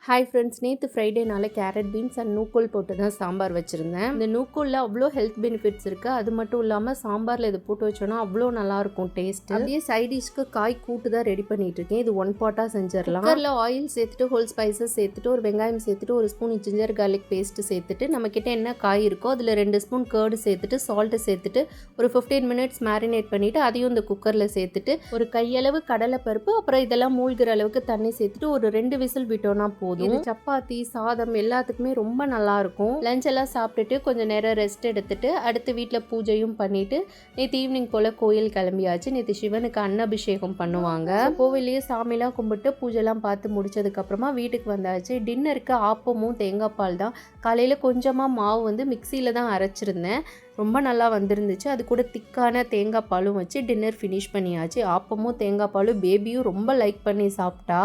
Hi friends, நேற்று ஃப்ரைடேனால carrot beans and நூக்கோல் போட்டு தான் சாம்பார் வச்சுருந்தேன். இந்த நூக்கோலில் அவ்வளோ ஹெல்த் பெனிஃபிட்ஸ் இருக்குது. அது மட்டும் இல்லாமல் சாம்பாரில் இது போட்டு வச்சோன்னா அவ்வளோ நல்லாயிருக்கும் டேஸ்ட்டு. அப்படியே சைட் டிஷ்க்கு காய் கூட்டு தான் ரெடி பண்ணிட்டு இருக்கேன். இது ஒன் பாட்டாக செஞ்சிடலாம். குக்கரில் ஆயில் சேர்த்துட்டு ஹோல் ஸ்பைசஸ் சேர்த்துட்டு ஒரு வெங்காயம் சேர்த்துட்டு ஒரு ஸ்பூன் ஜிஞ்சர் கார்லிக் பேஸ்ட்டு சேர்த்துட்டு நம்மக்கிட்ட என்ன காய் இருக்கோ அதில் 2 ஸ்பூன் கேர்டு சேர்த்துட்டு சால்ட்டு சேர்த்துட்டு ஒரு 15 மினிட்ஸ் மேரினேட் பண்ணிவிட்டு அதையும் இந்த குக்கரில் சேர்த்துட்டு ஒரு கையளவு கடலைப்பருப்பு அப்புறம் இதெல்லாம் மூழ்கிற அளவுக்கு தண்ணி சேர்த்துட்டு ஒரு 2 விசில் விட்டோன்னா போதும். இது சப்பாத்தி சாதம் எல்லாத்துக்குமே ரொம்ப நல்லா இருக்கும். லஞ்ச் எல்லாம் சாப்பிட்டுட்டு கொஞ்சம் நேரம் ரெஸ்ட் எடுத்துட்டு அடுத்து வீட்டில் பூஜையும் பண்ணிட்டு நேற்று ஈவினிங் போல கோயில் கிளம்பியாச்சு. நேற்று சிவனுக்கு அன்னபிஷேகம் பண்ணுவாங்க. கோவிலையே சாமிலாம் கும்பிட்டு பூஜைலாம் பார்த்து முடிச்சதுக்கு அப்புறமா வீட்டுக்கு வந்தாச்சு. டின்னருக்கு ஆப்பமும் தேங்காய் பால் தான். காலையில் கொஞ்சமாக மாவு வந்து மிக்சியில் தான் அரைச்சிருந்தேன். ரொம்ப நல்லா வந்துருந்துச்சு. அது கூட திக்கான தேங்காய் பாலும் வச்சு டின்னர் ஃபினிஷ் பண்ணியாச்சு. ஆப்பமும் தேங்காய் பாலும் பேபியும் ரொம்ப லைக் பண்ணி சாப்பிட்டா.